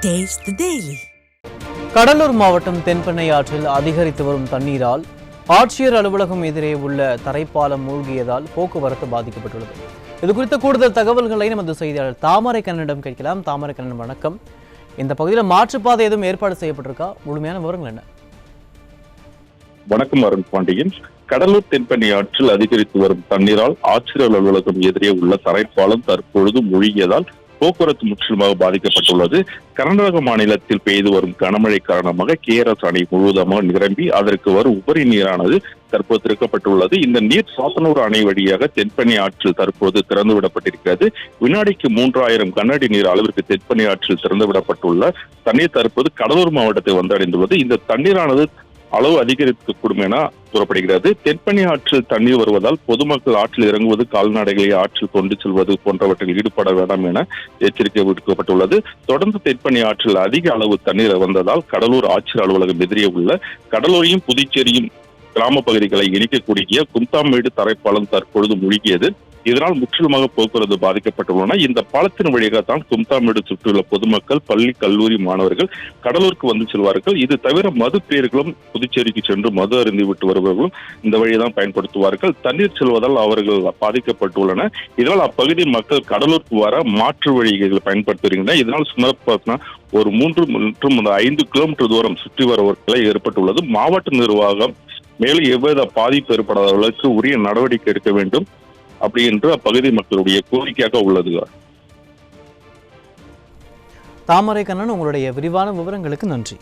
Taste the Daily. Cuddalore மாவட்டம் தென்பெண்ணை ஆற்றில் அதிகரித்து வரும் தண்ணீரால் ஆட்சியர் அலுவலகம் எதிரே உள்ள தரைப்பாலம் மூழ்கியதால் போக்குவரத்து பாதிக்கப்பட்டுள்ளது. இதுகுறித்த கூடுதல் தகவல்களை நமது செய்தியாளர் தாமரைக்கண்ணனிடம் கேட்கலாம். தாமரைக்கண்ணன், வணக்கம். இந்த பகுதியில் மாற்றுப்பாதை எதுவும் ஏற்பாடு செய்யப்பட்டிருக்கா? முழுமையான விவரங்கள் என்ன? வணக்கம் அருண் பாண்டியன். கடலூர் தென்பெண்ணை ஆற்றில் அதிகரித்து வரும் தண்ணீரால் ஆட்சியர் அலுவலகம் எதிரே உள்ள தரைப்பாலம் தற்பொழுது மூழ்கியதால் போக்குவரத்து முற்றிலுமாக பாதிக்கப்பட்டுள்ளது. கர்நாடக மாநிலத்தில் பெய்து வரும் கனமழை காரணமாக KRS அணை முழுவதுமாக நிரம்பி அதற்கு வரும் உபரி நீரானது தற்போது திறக்கப்பட்டுள்ளது. இந்த நீர் சாத்தனூர் அணை வழியாக தென்பெண்ணை ஆற்றில் தற்போது திறந்துவிடப்பட்டிருக்கிறது. வினாடிக்கு 3000 கனஅடி நீர் அளவிற்கு தென்பெண்ணை ஆற்றில் திறந்துவிடப்பட்டுள்ள தண்ணீர் தற்போது கடலூர் மாவட்டத்தை வந்தடைந்துள்ளது. இந்த தண்ணீரானது அளவு அதிகரிக்கக்கூடும் என கூறப்படுகிறது. தென்பெண்ணை ஆற்றில் தண்ணீர் வருவதால் பொதுமக்கள் ஆற்றில் இறங்குவது, கால்நடைகளை ஆற்றில் கொண்டு செல்வது போன்றவற்றில் ஈடுபட வேண்டாம் என எச்சரிக்கை விடுக்கப்பட்டுள்ளது. தொடர்ந்து தென்பெண்ணை ஆற்றில் அதிக அளவு தண்ணீர் வந்ததால் கடலூர் ஆட்சியர் அலுவலகம் எதிரே உள்ள கடலூரையும் புதுச்சேரியும் கிராம பகுதிகளை இணைக்கக்கூடிய கும்தாமேடு தரைப்பாலம் தற்பொழுது மூழ்கியது. இதனால் முற்றிலுமாக போக்குவரத்து பாதிக்கப்பட்டுள்ளன. இந்த பாலத்தின் வழியாகத்தான் கும்தாமேடு சுற்றியுள்ள பொதுமக்கள், பள்ளி, கல்லூரி மாணவர்கள் கடலூருக்கு வந்து செல்வார்கள். இது தவிர மது பிரியர்களும் புதுச்சேரிக்கு சென்று மது அருந்தி விட்டு வருபவர்களும் இந்த வழியை தான் பயன்படுத்துவார்கள். தண்ணீர் செல்வதால் அவர்கள் பாதிக்கப்பட்டுள்ளனர். இதனால் அப்பகுதி மக்கள் கடலூருக்கு வர மாற்று வழிகளை பயன்படுத்தி வருகின்றனர். இதனால் சுமார் ஒரு 3 மற்றும் 5 கிலோமீட்டர் தூரம் சுற்றி வருவர்களை ஏற்பட்டுள்ளது. மாவட்ட நிர்வாகம் மேலும் எவ்வித பாதிப்பு ஏற்படாத அளவுக்கு உரிய நடவடிக்கை எடுக்க வேண்டும் அப்படி என்று அப்பகுதி மக்களுடைய கோரிக்கையாக உள்ளது. தாமரைக்கண்ணன், உங்களுடைய விரிவான விவரங்களுக்கு நன்றி.